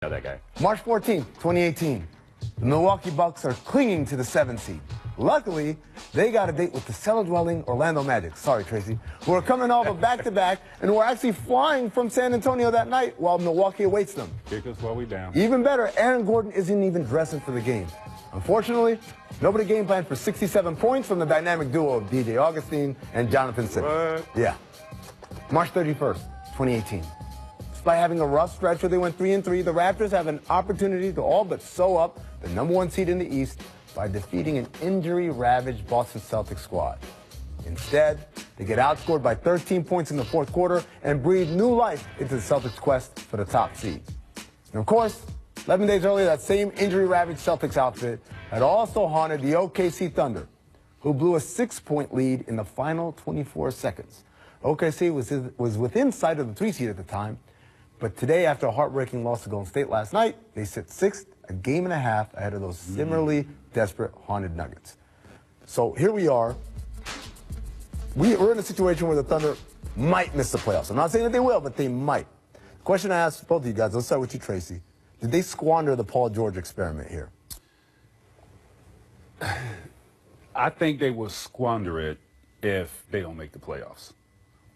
that guy. March 14th, 2018. The Milwaukee Bucks are clinging to the 7th seed. Luckily, they got a date with the cellar-dwelling Orlando Magic, sorry Tracy, who are coming off a back-to-back and who are actually flying from San Antonio that night while Milwaukee awaits them. Kick us while we down. Even better, Aaron Gordon isn't even dressing for the game. Unfortunately, nobody game planned for 67 points from the dynamic duo of DJ Augustine and Jonathan Simmons. What? Yeah. March 31st, 2018. Despite having a rough stretch where they went 3-3, the Raptors have an opportunity to all but sew up the #1 seed in the East by defeating an injury-ravaged Boston Celtics squad. Instead, they get outscored by 13 points in the fourth quarter and breathe new life into the Celtics' quest for the top seed. And of course, 11 days earlier, that same injury-ravaged Celtics outfit had also haunted the OKC Thunder, who blew a 6-point lead in the final 24 seconds. OKC was within sight of the 3 seed at the time, but today, after a heartbreaking loss to Golden State last night, they sit 6th, a game and a half ahead of those similarly desperate haunted Nuggets. So here we are. We're in a situation where the Thunder might miss the playoffs. I'm not saying that they will, but they might. The question I asked both of you guys, let's start with you, Tracy. Did they squander the Paul George experiment here? I think they will squander it if they don't make the playoffs.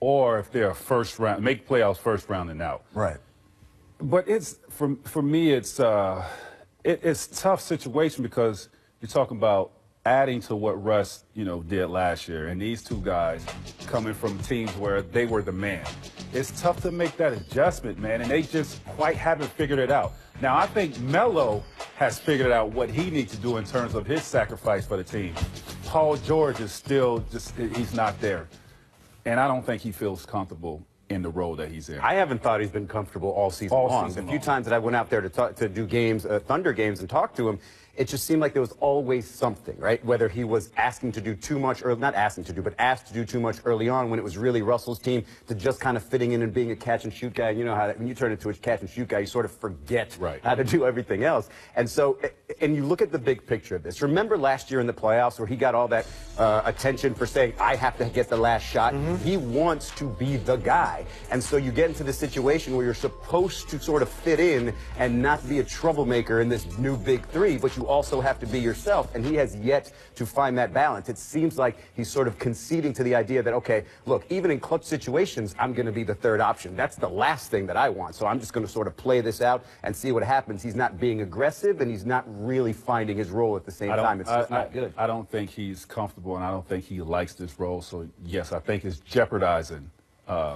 Or if they're first round, make playoffs first round and out. Right. But it's for me, it's a tough situation because you're talking about adding to what Russ, did last year, and these two guys coming from teams where they were the man. It's tough to make that adjustment, man, and they just quite haven't figured it out. Now, I think Melo has figured out what he needs to do in terms of his sacrifice for the team. Paul George is still he's not there. And I don't think he feels comfortable in the role that he's in. I haven't thought he's been comfortable all season long. The few times that I went out there to do games, Thunder games, and talk to him, it just seemed like there was always something, right? Whether he was asking to do too much, or not asking to do, but asked to do too much early on when it was really Russell's team, to just kind of fitting in and being a catch-and-shoot guy. You know how when you turn into a catch-and-shoot guy, you sort of forget how to do everything else. And so, and you look at the big picture of this. Remember last year in the playoffs where he got all that attention for saying, I have to get the last shot? He wants to be the guy. And so you get into this situation where you're supposed to sort of fit in and not be a troublemaker in this new big three, but you also have to be yourself, and he has yet to find that balance. It seems like he's sort of conceding to the idea that, okay, look, even in clutch situations, I'm going to be the third option. That's the last thing that I want, so I'm just going to sort of play this out and see what happens. He's not being aggressive, and he's not really finding his role at the same time. It's just not good. I don't think he's comfortable, and I don't think he likes this role, so yes, I think it's jeopardizing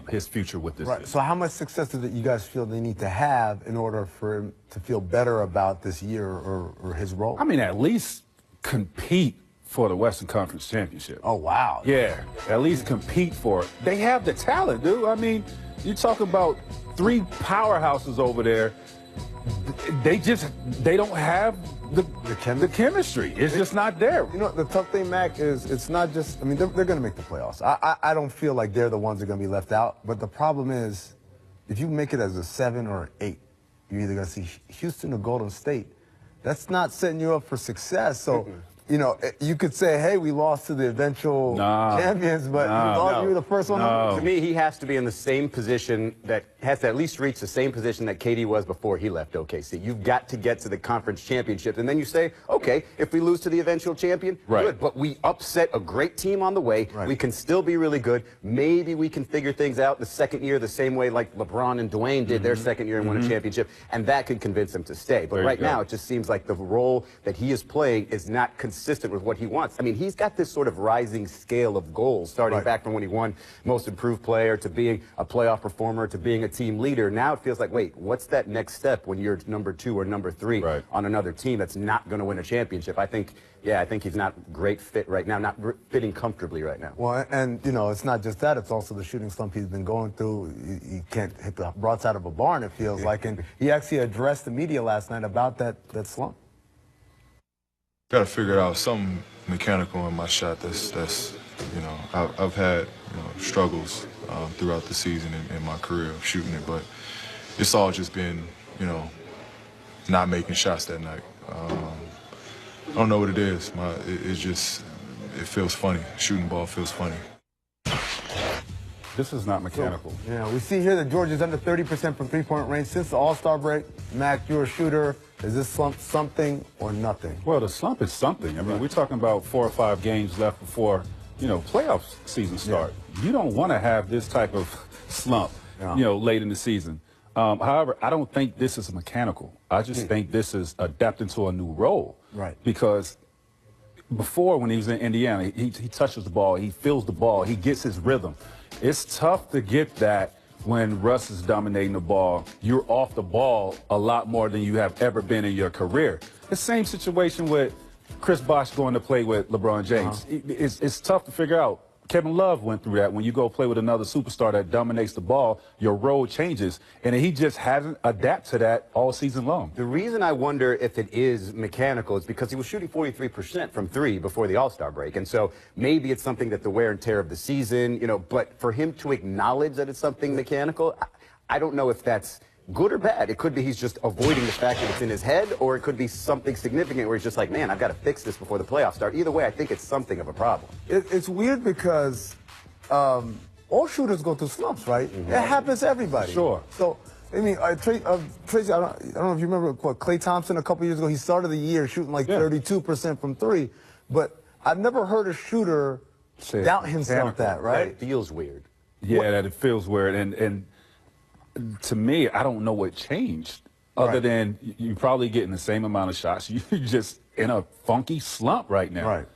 his future with this. Right. So how much success do you guys feel they need to have in order for him to feel better about this year or his role? I mean, at least compete for the Western Conference Championship. Oh, wow. Yeah, at least compete for it. They have the talent, dude. I mean, you're talking about 3 powerhouses over there. They don't have the chemistry. It's just not there. You know, the tough thing, Mac, is it's not just, I mean, they're going to make the playoffs. I don't feel like they're the ones that are going to be left out. But the problem is, if you make it as a 7 or an 8, you're either going to see Houston or Golden State. That's not setting you up for success. So, you know, you could say, hey, we lost to the eventual champions, but you were the first one. To me, he has to be in the same position that has to at least reach the same position that KD was before he left OKC. You've got to get to the conference championship, and then you say, okay, if we lose to the eventual champion, good, but we upset a great team on the way. We can still be really good. Maybe we can figure things out the second year the same way like LeBron and Dwayne did their second year and won a championship, and that could convince him to stay. But right now, it just seems like the role that he is playing is not consistent with what he wants. I mean, he's got this sort of rising scale of goals, starting back from when he won Most Improved Player to being a playoff performer to being a team leader. Now it feels like, wait, what's that next step when you're number 2 or number 3 on another team that's not going to win a championship? I think he's not great fit right now, not fitting comfortably right now. Well, and, you know, it's not just that. It's also the shooting slump he's been going through. He can't hit the broadside of a barn, it feels like. And he actually addressed the media last night about that slump. Got to figure out something mechanical in my shot. That's you know, I've had struggles throughout the season in my career of shooting it, but it's all just been, you know, not making shots that night. I don't know what it is. It's just, it feels funny. Shooting ball feels funny. This is not mechanical. Yeah, we see here that George is under 30% from three-point range since the All-Star break. Mac, you're a shooter. Is this slump something or nothing? Well, the slump is something. I mean, we're talking about 4 or 5 games left before, playoff season start. Yeah. You don't want to have this type of slump, late in the season. However, I don't think this is mechanical. I just think this is adapting to a new role. Right. Because before, when he was in Indiana, he touches the ball, he feels the ball, he gets his rhythm. It's tough to get that when Russ is dominating the ball. You're off the ball a lot more than you have ever been in your career. The same situation with Chris Bosh going to play with LeBron James. It's tough to figure out. Kevin Love went through that. When you go play with another superstar that dominates the ball, your role changes, and he just hasn't adapted to that all season long. The reason I wonder if it is mechanical is because he was shooting 43% from 3 before the All-Star break, and so maybe it's something that the wear and tear of the season, but for him to acknowledge that it's something mechanical, I don't know if that's good or bad. It could be he's just avoiding the fact that it's in his head, or it could be something significant where he's just like, man, I've got to fix this before the playoffs start. Either way, I think it's something of a problem. It's weird because all shooters go through slumps, right? It happens to everybody. Sure. So, I mean, Tracy, I don't know if you remember Klay Thompson a couple years ago. He started the year shooting like 32% from 3, but I've never heard a shooter doubt himself that, right? That feels weird. Yeah, that it feels weird, and to me, I don't know what changed other than you're probably getting the same amount of shots. You're just in a funky slump right now. Right.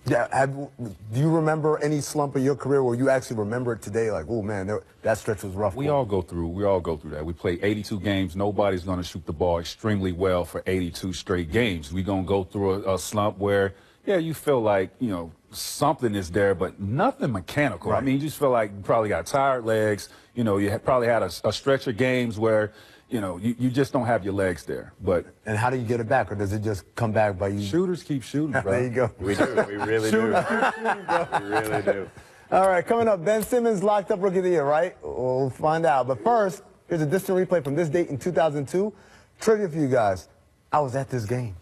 Yeah. Do you remember any slump in your career where you actually remember it today? Like, oh man, that stretch was rough. We all go through that. We play 82 games. Nobody's going to shoot the ball extremely well for 82 straight games. We're going to go through a slump where, you feel like, something is there, but nothing mechanical. Right. I mean, you just feel like you probably got tired legs. You probably had a stretch of games where, you just don't have your legs there. But and how do you get it back, or does it just come back by you? Shooters keep shooting, bro. There you go. We do. We really do. We really do. All right, coming up, Ben Simmons locked up Rookie of the Year, right? We'll find out. But first, here's a distant replay from this date in 2002. Trivia for you guys. I was at this game.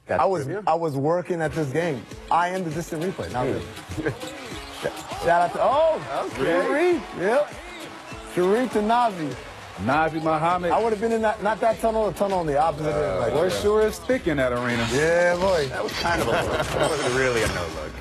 I was working at this game. I am the distant replay. Not me. Shout out to Sharif. Yep. Sharif to Navi. Navi Muhammad. I would have been in that, not that tunnel, the tunnel on the opposite end. Boy, sure is thick in that arena. Yeah, boy. That was kind of a look. That wasn't really a no look.